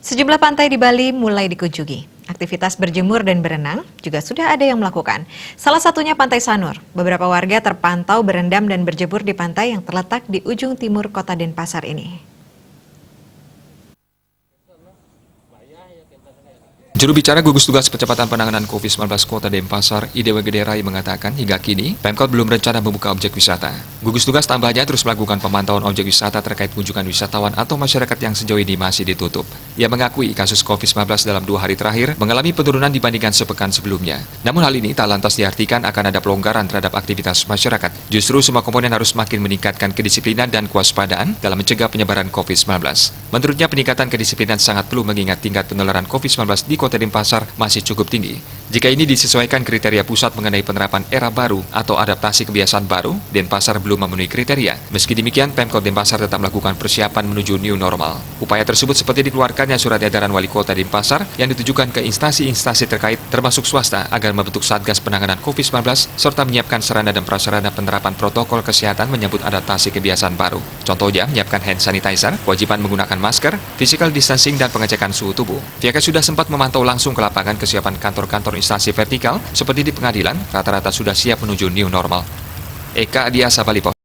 Sejumlah pantai di Bali mulai dikunjungi. Aktivitas berjemur dan berenang juga sudah ada yang melakukan. Salah satunya Pantai Sanur. Beberapa warga terpantau berendam dan berjemur di pantai yang terletak di ujung timur kota Denpasar ini. Juru bicara gugus tugas percepatan penanganan COVID-19 Kota Denpasar, Idewa Gederai mengatakan hingga kini Pemkot belum berencana membuka objek wisata. Gugus tugas tambahnya terus melakukan pemantauan objek wisata terkait kunjungan wisatawan atau masyarakat yang sejauh ini masih ditutup. Ia mengakui kasus COVID-19 dalam 2 hari terakhir mengalami penurunan dibandingkan sepekan sebelumnya. Namun hal ini tak lantas diartikan akan ada pelonggaran terhadap aktivitas masyarakat. Justru semua komponen harus makin meningkatkan kedisiplinan dan kewaspadaan dalam mencegah penyebaran COVID-19. Menurutnya peningkatan kedisiplinan sangat perlu mengingat tingkat penularan COVID-19 di Kota Denpasar masih cukup tinggi. Jika ini disesuaikan kriteria pusat mengenai penerapan era baru atau adaptasi kebiasaan baru, Denpasar belum memenuhi kriteria. Meski demikian, Pemkot Denpasar tetap melakukan persiapan menuju new normal. Upaya tersebut seperti dikeluarkannya surat edaran Wali Kota Denpasar yang ditujukan ke instansi-instansi terkait termasuk swasta agar membentuk Satgas Penanganan COVID-19 serta menyiapkan sarana dan prasarana penerapan protokol kesehatan menyambut adaptasi kebiasaan baru. Contohnya, menyiapkan hand sanitizer, kewajiban menggunakan masker, physical distancing, dan pengecekan suhu tubuh. Pihaknya sudah sempat memantau langsung ke lapangan kesiapan kantor-kantor instansi vertikal seperti di pengadilan, rata-rata sudah siap menuju new normal. Eka Adiasa, Bali.